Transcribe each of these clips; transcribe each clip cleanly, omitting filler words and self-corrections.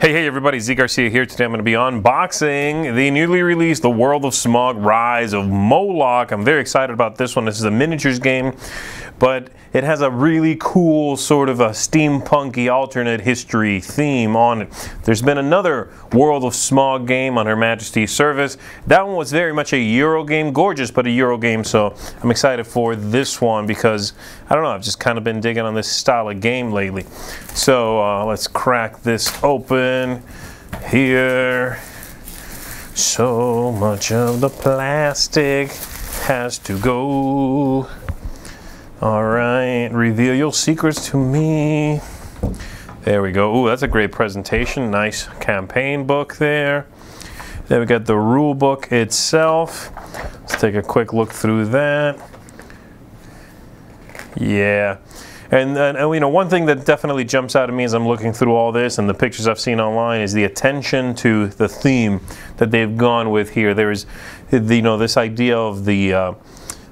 Hey everybody, Z Garcia here. Today I'm going to be unboxing the newly released The World of SMOG Rise of Moloch. I'm very excited about this one. This is a miniatures game, but it has a really cool sort of a steampunky alternate history theme on it. There's been another World of SMOG game on Her Majesty's service. That one was very much a Euro game, gorgeous, but a Euro game, so I'm excited for this one because, I don't know, I've just kind of been digging on this style of game lately. So let's crack this open here. So much of the plastic has to go. Alright, reveal your secrets to me. There we go. Ooh, that's a great presentation. Nice campaign book there. Then we got the rule book itself. Let's take a quick look through that. Yeah. And you know, one thing that definitely jumps out at me as I'm looking through all this and the pictures I've seen online is the attention to the theme that they've gone with here. There is, you know, this idea of the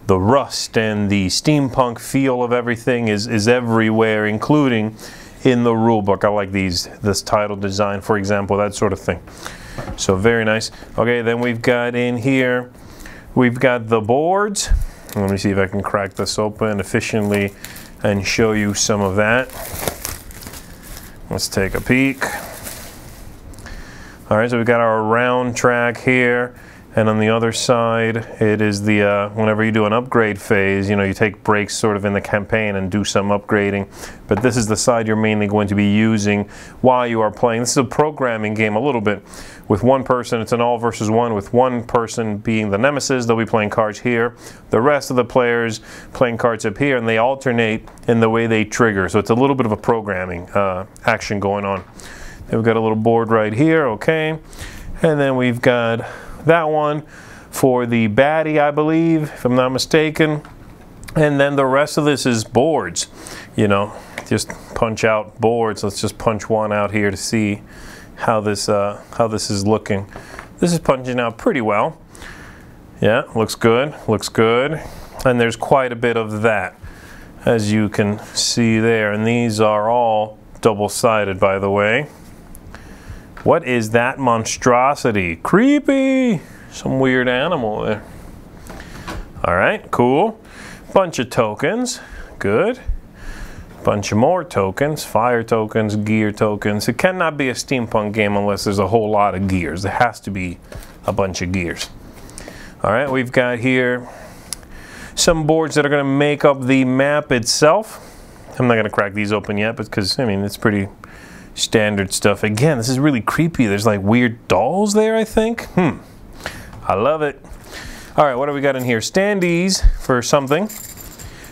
rust and the steampunk feel of everything is everywhere, including in the rulebook. I like this title design, for example, that sort of thing. So very nice. Okay, then we've got in here, we've got the boards. Let me see if I can crack this open efficiently and show you some of that. Let's take a peek. All right, so we've got our round track here. And on the other side, it is the, whenever you do an upgrade phase, you know, you take breaks sort of in the campaign and do some upgrading. But this is the side you're mainly going to be using while you are playing. This is a programming game a little bit. With one person, it's an all versus one, with one person being the nemesis. They'll be playing cards here. The rest of the players playing cards up here, and they alternate in the way they trigger. So it's a little bit of a programming action going on. Then we've got a little board right here, okay. And then we've got that one for the baddie, I believe, if I'm not mistaken. And then the rest of this is boards. You know, just punch out boards. Let's just punch one out here to see how this is looking. This is punching out pretty well. Yeah, looks good, looks good. And there's quite a bit of that, as you can see there. And these are all double-sided, by the way. What is that monstrosity? Creepy! Some weird animal there. Alright, cool. Bunch of tokens. Good. Bunch of more tokens. Fire tokens, gear tokens. It cannot be a steampunk game unless there's a whole lot of gears. There has to be a bunch of gears. Alright, we've got here some boards that are going to make up the map itself. I'm not going to crack these open yet because, I mean, it's pretty standard stuff. Again, this is really creepy. There's like weird dolls there, I think. I love it. All right, what do we got in here? Standees for something.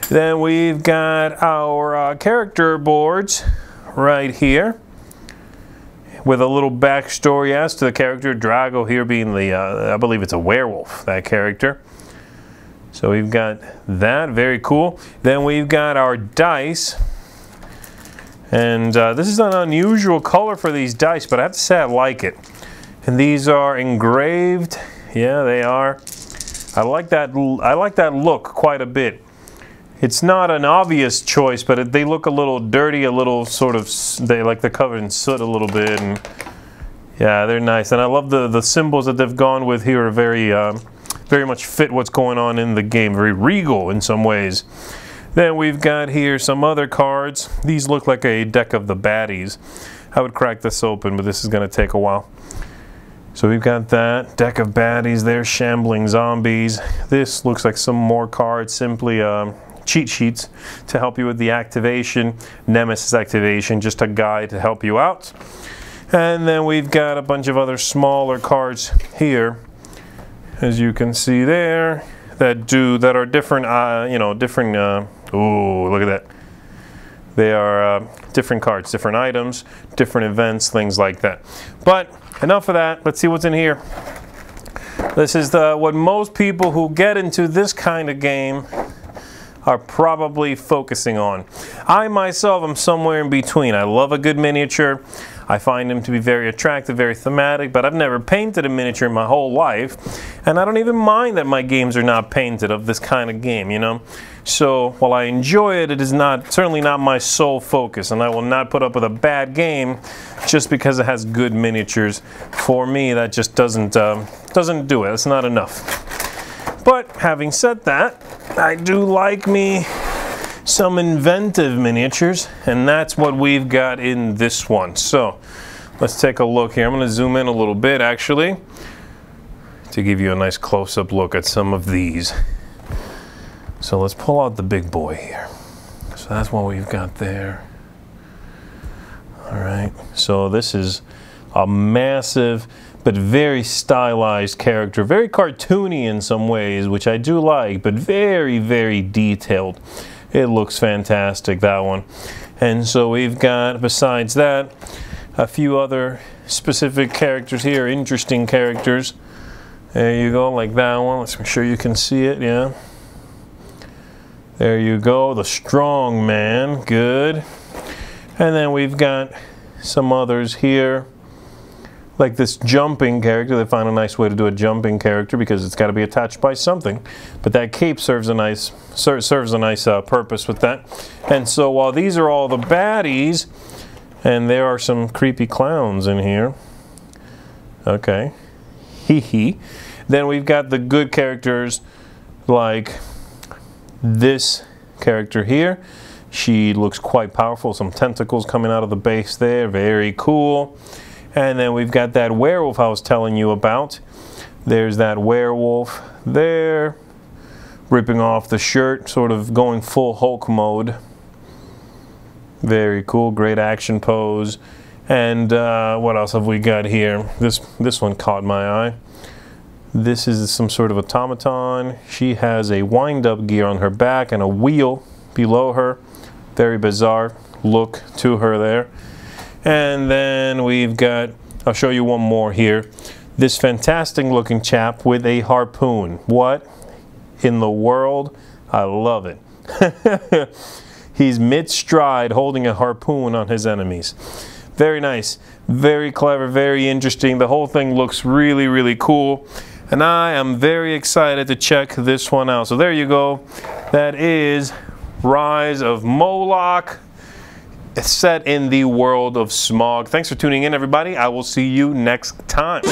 Then we've got our character boards right here with a little backstory as to the character. Drago here being the, I believe it's a werewolf, that character. So we've got that, very cool. Then we've got our dice. And this is an unusual color for these dice, but I have to say I like it. And these are engraved. Yeah, they are. I like that look quite a bit. It's not an obvious choice, but they look a little dirty, a little sort of, they're covered in soot a little bit. And yeah, they're nice. And I love the symbols that they've gone with here are very much fit what's going on in the game. Very regal in some ways. Then we've got here some other cards. These look like a deck of the baddies. I would crack this open, but this is going to take a while. So we've got that deck of baddies there, shambling zombies. This looks like some more cards, simply cheat sheets to help you with the activation, nemesis activation, just a guide to help you out. And then we've got a bunch of other smaller cards here, as you can see there, that are different, you know, different. Ooh, look at that. They are different cards, different items, different events, things like that. But enough of that. Let's see what's in here. This is what most people who get into this kind of game are probably focusing on. I myself am somewhere in between. I love a good miniature. I find them to be very attractive, very thematic, but I've never painted a miniature in my whole life, and I don't even mind that my games are not painted of this kind of game, you know? So while I enjoy it, it is certainly not my sole focus, and I will not put up with a bad game just because it has good miniatures. For me, that just doesn't do it. It's not enough. But having said that, I do like me some inventive miniatures, and that's what we've got in this one. So let's take a look here. I'm going to zoom in a little bit actually to give you a nice close-up look at some of these. So let's pull out the big boy here. So that's what we've got there. All right, so this is a massive but very stylized character, very cartoony in some ways, which I do like, but very, very detailed. It looks fantastic, that one. And so we've got, besides that, a few other specific characters here, interesting characters. There you go, like that one. Let's make sure you can see it, yeah. There you go, the strong man, good. And then we've got some others here, like this jumping character. They find a nice way to do a jumping character because it's got to be attached by something. But that cape serves a nice purpose with that. And so while these are all the baddies, and there are some creepy clowns in here. Okay, hee hee. Then we've got the good characters like this character here. She looks quite powerful, some tentacles coming out of the base there, very cool. And then we've got that werewolf I was telling you about. There's that werewolf there, ripping off the shirt, sort of going full Hulk mode. Very cool, great action pose. And what else have we got here? This one caught my eye. This is some sort of automaton. She has a wind-up gear on her back and a wheel below her. Very bizarre look to her there. And then we've got, I'll show you one more here, this fantastic looking chap with a harpoon. What in the world? I love it. He's mid-stride holding a harpoon on his enemies. Very nice, very clever, very interesting. The whole thing looks really, really cool. And I am very excited to check this one out. So there you go. That is Rise of Moloch. It's set in the world of SMOG. Thanks for tuning in, everybody. I will see you next time.